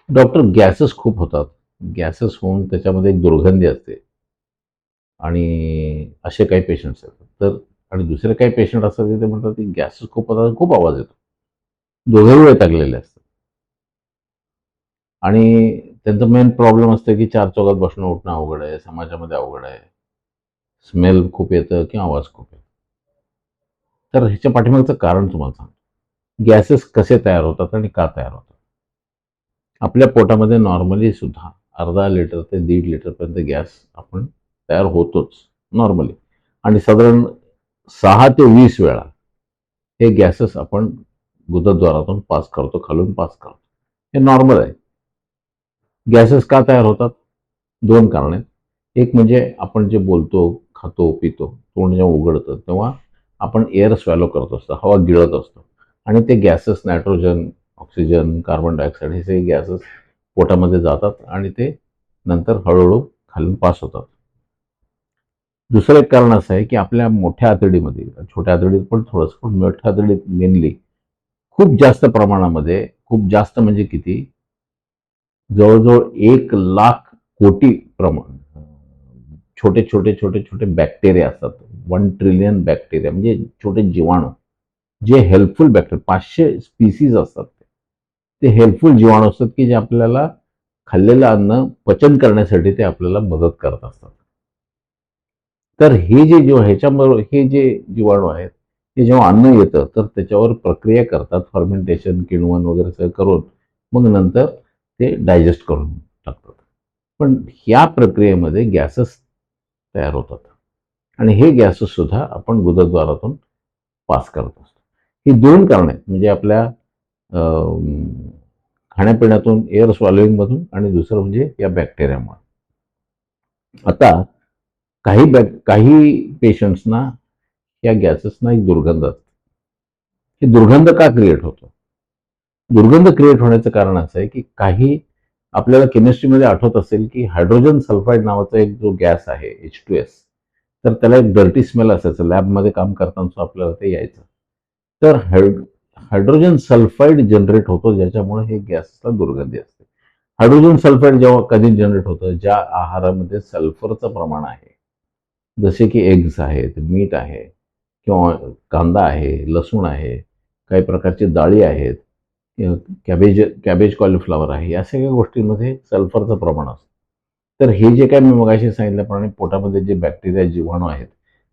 Doctor, gases खूप होतात. Gases होऊन त्याच्यामध्ये एक दुर्गंधी असते आणि असे काही पेशंट्स आहेत. तर आणि दुसरे काही पेशंट असतात की ते म्हणतात की गॅसेस खूप होतात, खूप आवाज येतो. दोघेही वैतागलेले असतात आणि त्यांचं मेन प्रॉब्लेम असतं की चार चौघात बसणं उठणं अवघड आहे, समाजामध्ये अवघड आहे. स्मेल खूप येतं किंवा आवाज खूप येतो. तर ह्याच्या पाठीमागचं कारण तुम्हाला सांगतो. गॅसेस कसे तयार होतात आणि का तयार होतात? आपल्या पोटामध्ये नॉर्मली सुद्धा अर्धा लिटर ते 1.5 लिटरपर्यंत गॅस आपण तयार होतोच नॉर्मली. आणि साधारण 6 ते 20 वेळा हे गॅसेस आपण गुदद्वारातून पास करतो, खालून पास करतो. हे नॉर्मल आहे. गॅसेस का तयार होतात? 2 कारण आहेत. एक म्हणजे आपण जे बोलतो, खातो, पितो, तोंड जेव्हा उघडतं तेव्हा आपण एअर स्वॅलो करत असतो, हवा गिळत असतो आणि ते gases nitrogen, oxygen, carbon dioxide हे सगळे गॅसेस पोटामध्ये जातात आणि ते नंतर हळूहळू खालून पास होतात. दुसरं एक कारण असं आहे की आपल्या मोठ्या आतडीमध्ये, छोट्या आतडीत पण थोडंसं, पण मोठ्या आतडीत मेनली खूप जास्त प्रमाणामध्ये, खूप जास्त म्हणजे किती, जवळजवळ 1,00,000 कोटी प्रमाण छोटे छोटे छोटे छोटे बॅक्टेरिया असतात. 1 ट्रिलियन बॅक्टेरिया म्हणजे छोटे जीवाणू, जे हेल्पफुल बॅक्टेरिया, 500 स्पीसीज असतात. ते हेल्पफुल जीवाणू असतात की जे आपल्याला खाल्लेलं अन्न पचन करण्यासाठी ते आपल्याला मदत करत असतात. तर हे जे ह्याच्याबरोबर हे जे जीवाणू आहेत, ते जेव्हा अन्न येतं तर त्याच्यावर प्रक्रिया करतात, फर्मेंटेशन, किण्वन वगैरे सगळं करून मग नंतर ते डायजेस्ट करून टाकतात. पण ह्या प्रक्रियेमध्ये गॅसेस तयार होतात आणि हे गॅसेस सुद्धा आपण गुदद्वारातून पास करत असतो. ही 2 कारणं आहेत. म्हणजे आपल्या खाण्यापिण्यातून, एअर स्वॉलोइंगमधून आणि दुसरं म्हणजे या बॅक्टेरियामुळे. आता काही पेशंट्सना या गॅसेसना एक दुर्गंध असते. ही दुर्गंध का क्रिएट होतो? दुर्गंध क्रिएट होण्याचं कारण असं आहे की काही आपल्याला केमिस्ट्रीमध्ये आठवत असेल की हायड्रोजन सल्फाईड नावाचा एक जो गॅस आहे H2S, तर त्याला एक डर्टी स्मेल असायचं. लॅबमध्ये काम करताना आपल्याला ते यायचं. तर हायड्रोजन सल्फाईड जनरेट होतो, ज्याच्यामुळे हे गॅसला दुर्गंधी असते. हायड्रोजन सल्फाईड जेव्हा कधी जनरेट होतं, ज्या आहारामध्ये सल्फरचं प्रमाण आहे, जसे की एग्स आहेत, मीठ आहे किंवा कांदा आहे, लसूण आहे, काही प्रकारची डाळी आहेत, कॅबेज कॅबेज कॉलीफ्लॉवर आहे, या सगळ्या गोष्टींमध्ये सल्फरचं प्रमाण असतं. तर हे जे काय मी मगाशी सांगितल्याप्रमाणे पोटामध्ये जे बॅक्टेरिया, जीवाणू आहेत,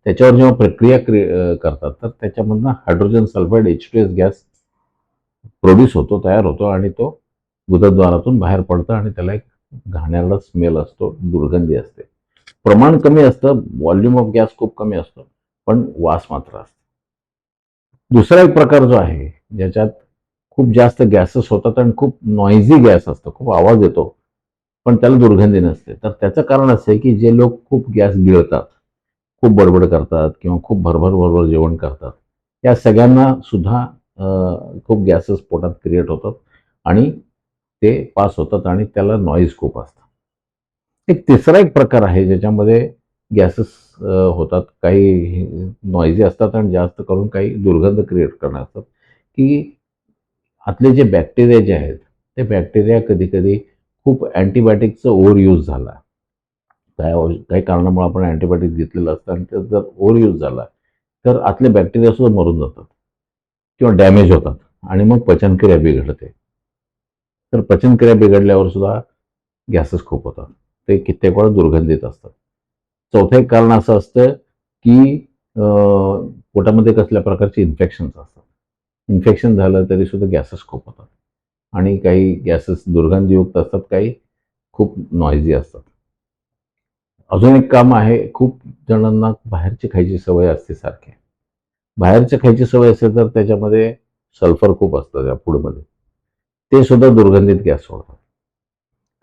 त्याच्यावर जेव्हा प्रक्रिया करतात तर त्याच्यामधनं hydrogen sulphide H2S gas produce होतो, तयार होतो आणि तो गुदद्वारातून बाहेर पडतो आणि त्याला एक घाणेरडा स्मेल असतो, दुर्गंधी असते. प्रमाण कमी असतं, व्हॉल्यूम ऑफ गॅस खूप कमी असतो, पण वास मात्र असतो. दुसरा एक प्रकार जो आहे, ज्याच्यात खूप जास्त गॅसेस होतात आणि खूप नॉइझी गॅस असतो, खूप आवाज येतो, पण त्याला दुर्गंधी नसते. तर त्याचं कारण असं आहे की जे लोक खूप गॅस गिळतात, खूप बडबड करतात किंवा खूप भरभर जेवण करतात, या सगळ्यांना सुद्धा खूप गॅसेस पोटात क्रिएट होतात आणि ते पास होतात आणि त्याला नॉईज खूप असतं. एक तिसरा एक प्रकार आहे ज्याच्यामध्ये गॅसेस होतात. काही नॉइझी असतात आणि जास्त करून काही दुर्गंध क्रिएट करणार असतात, की आतले जे बॅक्टेरिया जे आहेत, ते बॅक्टेरिया कधी-कधी खूप अँटिबायोटिकचा ओव्हर यूज झाला. काही कारणामुळे आपण अँटिबायोटिक घेतलेलं असतं आणि ते जर ओव्हर यूज झाला, तर आतले बॅक्टेरिया सुद्धा मरून जातात किंवा डॅमेज होतात आणि मग पचनक्रिया बिघडते. तर पचनक्रिया बिघडल्यावर सुद्धा गॅसेस खूप होतात. ते कित्येक वेळा दुर्गंधीत असतात. चौथं एक कारण असं असतं, की पोटामध्ये कसल्या प्रकारचे इन्फेक्शन्स असतात. इन्फेक्शन झालं तरी सुद्धा गॅसेस खूप होतात आणि काही गॅसेस दुर्गंधीयुक्त असतात, काही खूप नॉइझी असतात. अजून एक काम आहे, खूप जणांना बाहेरची खायची सवय असते सारखी. बाहेरची खायची सवय असेल तर त्याच्यामध्ये सल्फर खूप असतं त्या फूडमध्ये. ते सुद्धा दुर्गंधित गॅस सोडतात.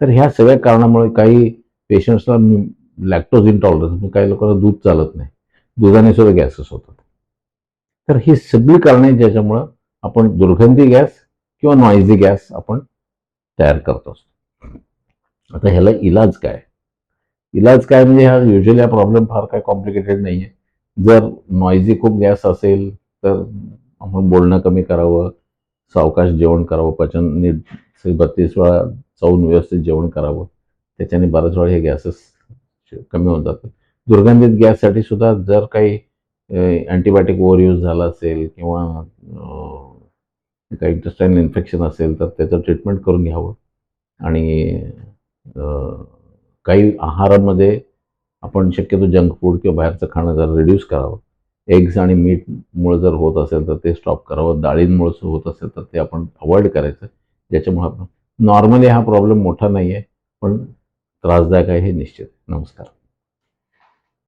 तर ह्या सगळ्या कारणामुळे काही पेशंट्सला लॅक्टोज इंटॉलरन्स, काही लोकांना दूध चालत नाही. दुधाने सुद्धा गॅसेस होतात. तर ही सगळी कारणे ज्याच्यामुळं आपण दुर्गंधी गॅस किंवा नॉइझी गॅस आपण तयार करत असतो. आता ह्याला इलाज काय? इलाज काय म्हणजे हा युजली हा प्रॉब्लेम फार काय कॉम्प्लिकेटेड नाहीये. जर नॉइझी खूप गॅस असेल तर आपण बोलणं कमी करावं, सावकाश जेवण करावं, पचन नीट 32 वेळा चावून व्यवस्थित जेवण करावं. त्याच्याने बऱ्याच वेळा हे गॅसेस कमी होऊन जातात. दुर्गंधित गॅससाठी सुद्धा जर काही अँटीबायोटिक ओव्हरयूज झाला असेल किंवा काही इंटेस्टाईनल इन्फेक्शन असेल तर त्याचं ट्रीटमेंट करून घ्यावं. आणि काही आहारामध्ये आपण शक्यतो जंक फूड किंवा बाहेरचं खाणं जरा रिड्यूस करावं. एग्स आणि मीटमुळे जर होत असेल तर ते स्टॉप करावं. डाळींमुळे होत असेल तर ते आपण अवॉइड करायचं. ज्याच्यामुळे आपण नॉर्मली हा प्रॉब्लेम मोठा नाही आहे, पण त्रासदायक आहे हे निश्चित. नमस्कार.